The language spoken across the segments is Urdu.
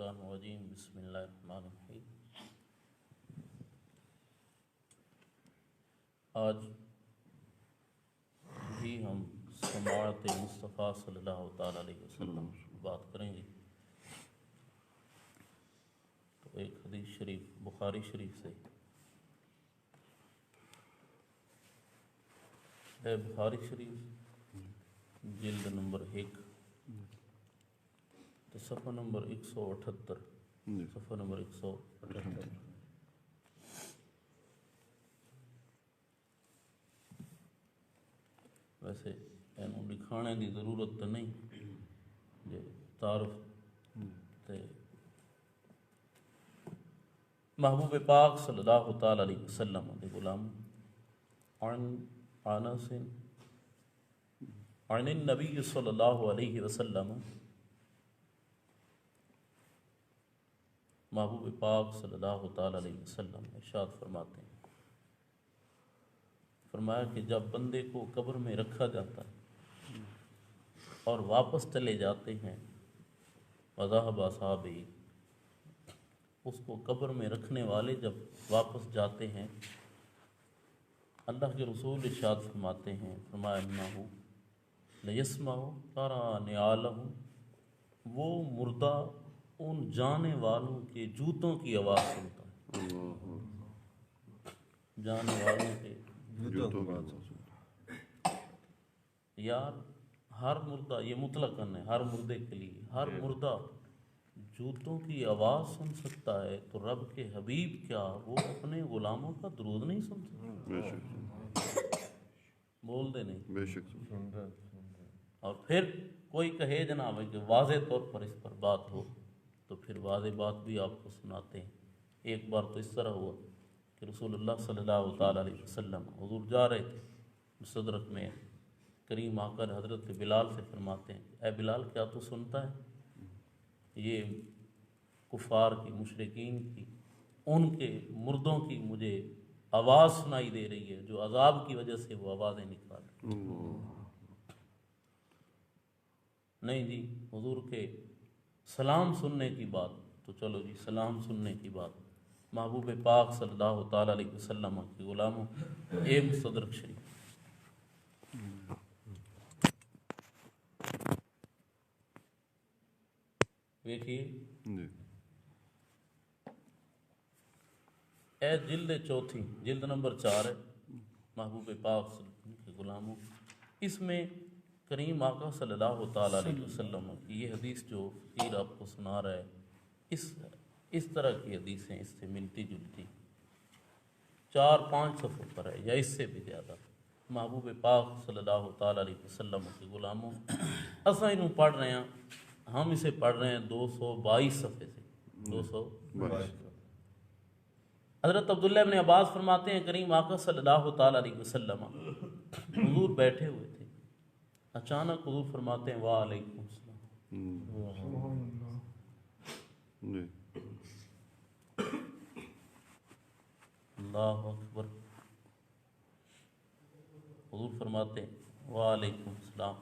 الشیطان الرجیم بسم اللہ الرحمن الرحیم۔ آج بھی ہم سماعت مصطفیٰ صلی اللہ تعالیٰ علیہ وسلم بات کریں گے۔ تو ایک حدیث شریف بخاری شریف سے ہے، بخاری شریف جلد نمبر 1 تو صفحہ نمبر 178، صفحہ نمبر 178۔ ویسے اینوں لکھانے دی ضرورت تو نہیں جے تعارف تے محبوب پاک صلی اللہ تعالی علیہ وسلم دے غلام عن انس عن النبی صلی اللہ علیہ وسلم، محبوب پاک صلی اللہ تعالی علیہ وسلم ارشاد فرماتے ہیں، فرمایا کہ جب بندے کو قبر میں رکھا جاتا ہے اور واپس چلے جاتے ہیں، وذهب اصحابہ، اس کو قبر میں رکھنے والے جب واپس جاتے ہیں، اللہ کے رسول ارشاد فرماتے ہیں، فرمایا انہ لیسمع قرانعالہم، وہ مردہ ان جانے والوں کے جوتوں کی آواز سنتا ہے، جانے والوں کے جوتوں کی آواز۔ یار ہر مردہ، یہ مطلقاً ہے ہر مردے کے لیے، ہر مردہ جوتوں کی آواز سن سکتا ہے تو رب کے حبیب کیا وہ اپنے غلاموں کا درود نہیں سن سکتا؟ بول دے نہیں، بے شک۔ اور پھر کوئی کہے جناب کہ واضح طور پر اس پر بات ہو تو پھر واضح بات بھی آپ کو سناتے ہیں۔ ایک بار تو اس طرح ہوا کہ رسول اللہ صلی اللہ تعالیٰ علیہ وسلم حضور جا رہے تھے، مستدرک میں کریم آ کر حضرت بلال سے فرماتے ہیں، اے بلال کیا تو سنتا ہے یہ کفار کی، مشرکین کی، ان کے مردوں کی مجھے آواز سنائی دے رہی ہے جو عذاب کی وجہ سے وہ آوازیں نکال رہے ہیں۔ نہیں جی حضور کے سلام سننے کی بات، تو چلو جی سلام سننے کی بات، محبوب پاک صلی اللہ تعالیٰ علیہ وسلم کے غلاموں، اے مستدرک شریف، دیکھیے اے جلد چوتھی، جلد نمبر 4 ہے محبوب پاک صلی اللہ علیہ وسلم کے غلاموں، اس میں کریم آقا صلی اللہ تعالیٰ علیہ وسلم کی یہ حدیث جو فقیر آپ کو سنا رہا ہے، اس طرح کی حدیثیں اس سے ملتی جلتی 4-5 صفحوں پر ہے یا اس سے بھی زیادہ۔ محبوب پاک صلی اللہ تعالیٰ علیہ وسلم کے غلاموں، اساں انہوں پڑھ رہے ہیں، ہم اسے پڑھ رہے ہیں 222 صفحے سے، 222۔ حضرت عبداللہ ابن عباس فرماتے ہیں کریم آقا صلی اللہ تعالیٰ علیہ وسلم حضور بیٹھے ہوئے تھے، اچانک حضور فرماتے ہیں وعلیکم السلام، اللہ اکبر۔ حضور فرماتے ہیں وعلیکم السلام،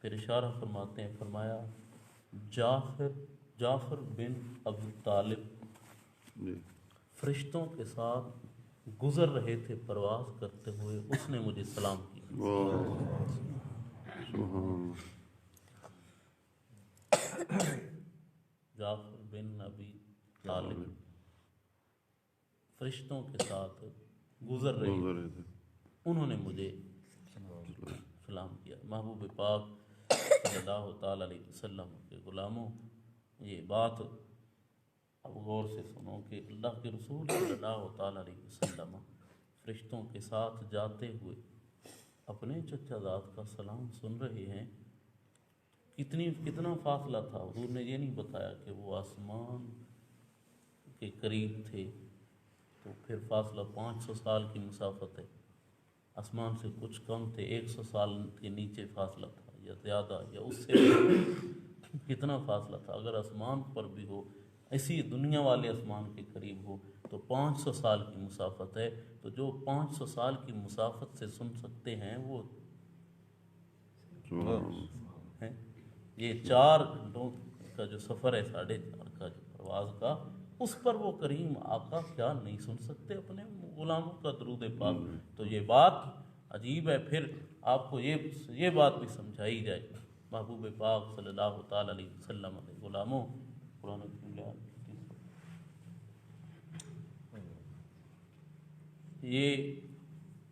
پھر اشارہ فرماتے ہیں، فرمایا جعفر بن ابو طالب فرشتوں کے ساتھ گزر رہے تھے پرواز کرتے ہوئے، اس نے مجھے سلام کیا۔ جعفر بن ابی طالب فرشتوں کے ساتھ گزر رہے تھے، انہوں نے مجھے سلام کیا۔ محبوب پاک صلی اللہ تعالیٰ علیہ وسلم کے غلاموں، یہ بات اب غور سے سنو کہ اللہ کے رسول صلی اللہ تعالیٰ علیہ وسلم فرشتوں کے ساتھ جاتے ہوئے اپنے چچا زاد کا سلام سن رہے ہیں، کتنا فاصلہ تھا؟ حضور نے یہ نہیں بتایا کہ وہ آسمان کے قریب تھے تو پھر فاصلہ 500 سال کی مسافت ہے، آسمان سے کچھ کم تھے، 100 سال کے نیچے فاصلہ تھا یا زیادہ یا اس سے کتنا فاصلہ تھا؟ اگر آسمان پر بھی ہو، اسی دنیا والے آسمان کے قریب ہو تو 500 سال کی مسافت ہے، تو جو 500 سال کی مسافت سے سن سکتے ہیں وہ ہیں، یہ 4 گھنٹوں کا جو سفر ہے 4.5 کا جو پرواز کا، اس پر وہ کریم آقا کیا نہیں سن سکتے اپنے غلاموں کا درود پاک؟ تو یہ بات عجیب ہے۔ پھر آپ کو یہ بات بھی سمجھائی جائے، محبوب پاک صلی اللہ تعالیٰ علیہ وسلم علیہ غلاموں، قرآن یہ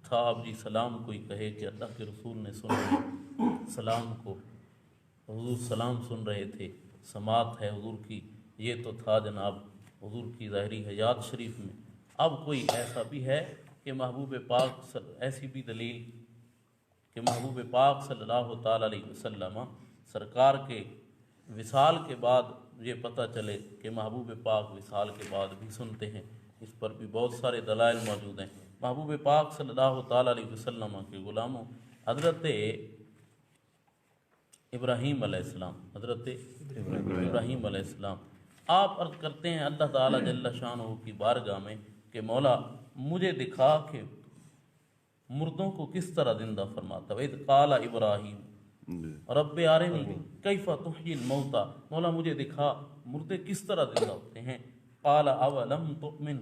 تھا اب جی سلام کوئی کہے کہ اللہ کے رسول نے سن لیا سلام کو، حضور سلام سن رہے تھے، سماعت ہے حضور کی، یہ تو تھا جناب حضور کی ظاہری حیات شریف میں۔ اب کوئی ایسا بھی ہے کہ محبوب پاک، ایسی بھی دلیل کہ محبوب پاک صلی اللہ تعالیٰ علیہ وسلم سرکار کے وصال کے بعد یہ پتہ چلے کہ محبوب پاک وصال کے بعد بھی سنتے ہیں، اس پر بھی بہت سارے دلائل موجود ہیں۔ محبوب پاک صلی اللہ تعالیٰ علیہ وسلم کے غلاموں، حضرت ابراہیم علیہ السلام، حضرت ابراہیم علیہ السلام آپ عرض کرتے ہیں اللہ تعالیٰ جل شانہ کی بارگاہ میں کہ مولا مجھے دکھا کہ مردوں کو کس طرح زندہ فرماتا ہے۔ اذ قال ابراہیم رب ارنی کیف تحیی الموتى، مولا مجھے دکھا مردے کس طرح زندہ ہوتے ہیں۔ قال اولم تؤمن،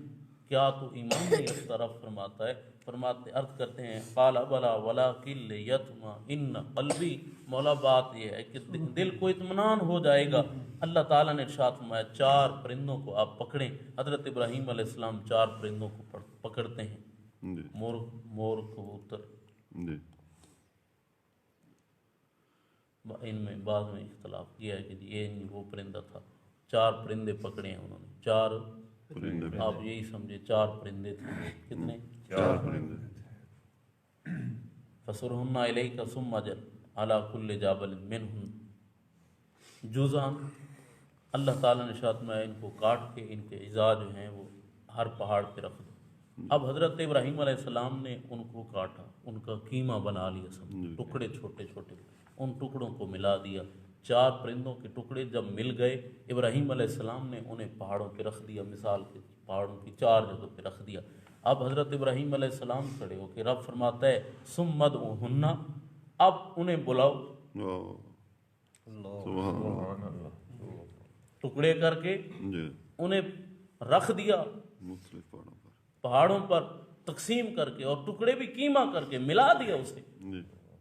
کیا تو ایمان نہیں رکھتا؟ رب فرماتا ہے، فرماتے عرض کرتے ہیں قال بلا ولکن لیطمئن قلبی، مولا بات یہ ہے کہ دل کو اطمینان ہو جائے گا۔ اللہ تعالیٰ نے ارشاد فرمایا 4 پرندوں کو آپ پکڑیں۔ حضرت ابراہیم علیہ السلام 4 پرندوں کو پکڑتے ہیں، مور کبوتر، ان میں بعض میں اختلاف کیا ہے کہ یہ نہیں وہ پرندہ تھا، 4 پرندے پکڑے ہیں انہوں نے، 4 آپ یہی سمجھے 4 پرندے تھے، کتنے؟ 4 پرندے۔ فَسُرْهُنَّ إِلَيْكَ ثُمَّ اجْعَلْ عَلَى كُلِّ جَبَلٍ مِّنْهُنَّ جُزْءًا، اللہ تعالیٰ نے ارشاد میں ان کو کاٹ کے ان کے اعضاء جو ہیں وہ ہر پہاڑ پہ رکھ دو۔ اب حضرت ابراہیم علیہ السلام نے ان کو کاٹا، ان کا قیمہ بنا لیا، سب ٹکڑے چھوٹے چھوٹے، ان ٹکڑوں کو ملا دیا۔ 4 پرندوں کے ٹکڑے جب مل گئے، ابراہیم علیہ السلام نے انہیں پہاڑوں پہ رکھ دیا، مثال کے پہاڑوں کی 4 جگہ پہ رکھ دیا۔ اب حضرت ابراہیم علیہ السلام کھڑے ہو کے رب فرماتا ہے ثم ادعوہن، اب انہیں بلاؤ، ٹکڑے کر کے انہیں رکھ دیا پہاڑوں پر، تقسیم کر کے، اور ٹکڑے بھی قیمہ کر کے ملا دیا اسے،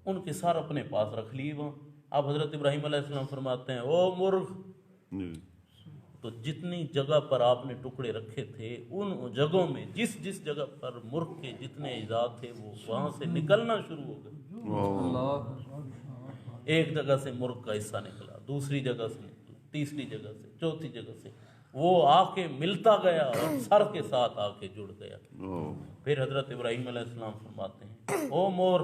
ان کے سر اپنے پاس رکھ لیے وہاں۔ اب حضرت ابراہیم علیہ السلام فرماتے ہیں او مرغ، تو جتنی جگہ پر آپ نے ٹکڑے رکھے تھے ان جگہوں میں جس جس جگہ پر مرغ کے جتنے اجزاء تھے وہ وہاں سے نکلنا شروع ہو گئے۔ ایک جگہ سے مرغ کا حصہ نکلا، دوسری جگہ سے نکلا، تیسری جگہ سے، چوتھی جگہ سے، وہ آ کے ملتا گیا اور سر کے ساتھ آ کے جڑ گیا۔ پھر حضرت ابراہیم علیہ السلام فرماتے ہیں او مور،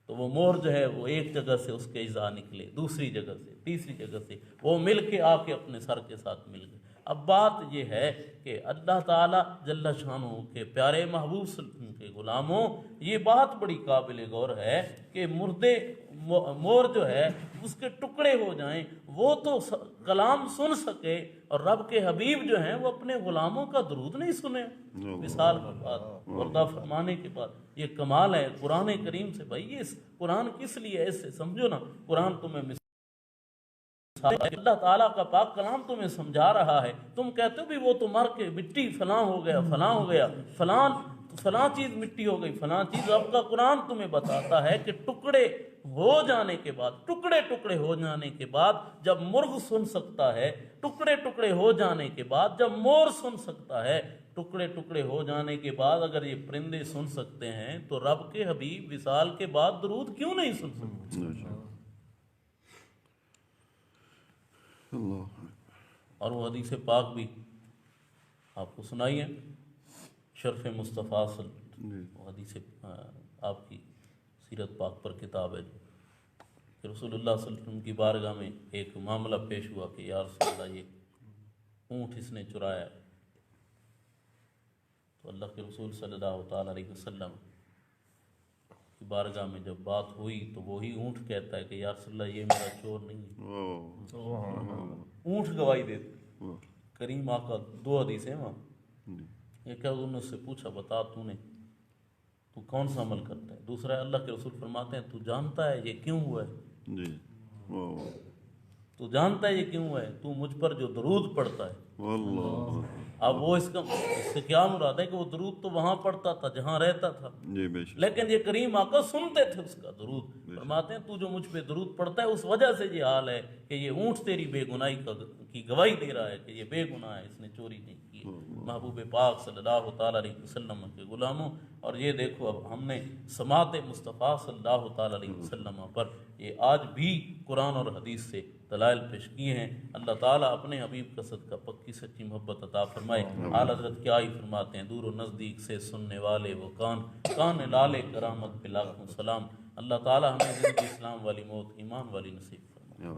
تو وہ مور جو ہے وہ ایک جگہ سے اس کے اجزاء نکلے، دوسری جگہ سے، تیسری جگہ سے، وہ مل کے آ کے اپنے سر کے ساتھ مل گئے۔ اب بات یہ ہے کہ اللہ تعالیٰ جل شانہ کے پیارے محبوب صلی اللہ علیہ وسلم کے غلاموں، یہ بات بڑی قابل غور ہے کہ مردے مور جو ہے اس کے ٹکڑے ہو جائیں، وہ تو کلام سن سکے، اور رب کے حبیب جو ہیں وہ اپنے غلاموں کا درود نہیں سنے وصال کے بعد، وردہ فرمانے کے بعد۔ یہ کمال ہے قرآن کریم سے بھائی، یہ قرآن کس لیے ہے، اس سے سمجھو نا، قرآن تمہیں اللہ تعالیٰ کا پاک کلام تمہیں سمجھا رہا ہے، تم کہتے ہو بھی وہ تو مر کے مٹی فلاں ہو گیا، فلاں ہو گیا، فلاں چیز مٹی ہو گئی، فلاں چیز، رب کا قرآن تمہیں بتاتا ہے کہ ٹکڑے ہو جانے کے بعد، ٹکڑے ٹکڑے ہو جانے کے بعد جب مرغ سن سکتا ہے، ٹکڑے ٹکڑے ہو جانے کے بعد جب مور سن سکتا ہے، ٹکڑے ٹکڑے ہو جانے کے بعد اگر یہ پرندے سن سکتے ہیں تو رب کے حبیب وصال کے بعد درود کیوں نہیں سن سکتے؟ اور وہ حدیث پاک بھی آپ کو سنائی ہے، شرف مصطفیٰ وہ حدیث آپ کی سیرت پاک پر کتاب ہے جو کہ رسول اللہ صلی اللہ علیہ وسلم کی بارگاہ میں ایک معاملہ پیش ہوا کہ یا رسول اللہ یہ اونٹ اس نے چرایا ہے، تو اللہ کے رسول صلی اللہ تعالیٰ علیہ وسلم کی بارگاہ میں جب بات ہوئی تو وہی اونٹ کہتا ہے کہ یا رسول اللہ یہ میرا چور نہیں ہے، اونٹ گواہی دیتے۔ کریم آقا 2 حدیث ہیں وہاں، ایک ہے انہوں نے اس سے پوچھا بتا تو کون سا عمل کرتا ہے، دوسرا ہے اللہ کے رسول فرماتے ہیں تو جانتا ہے یہ کیوں ہوا ہے؟ تو جانتا ہے یہ کیوں ہے؟ تو مجھ پر جو درود پڑتا ہے۔ اب وہ اس سے کیا مراد ہے کہ وہ درود تو وہاں پڑتا تھا جہاں رہتا تھا، لیکن یہ کریم آقا سنتے تھے اس کا درود۔ فرماتے ہیں تو جو مجھ پہ درود پڑتا ہے اس وجہ سے یہ حال ہے کہ یہ اونٹ تیری بے گناہی کی گواہی دے رہا ہے کہ یہ بے گناہ ہے، اس نے چوری نہیں کی۔ محبوب پاک صلی اللہ تعالیٰ علیہ وسلم کے غلاموں، اور یہ دیکھو اب ہم نے سماعت مصطفیٰ صلی اللہ تعالیٰ علیہ وسلم پر یہ آج بھی قرآن اور حدیث سے دلائل پیش کیے ہیں۔ اللہ تعالیٰ اپنے حبیب کا صدقہ پکی سچی محبت عطا فرمائے۔ اعلیٰ حضرت کیا ہی فرماتے ہیں، دور و نزدیک سے سننے والے وہ کان لالے کرامت پہ لاکھوں سلام۔ اللہ تعالیٰ ہمیں زندگی اسلام والی، موت ایمان والی نصیب فرمائے۔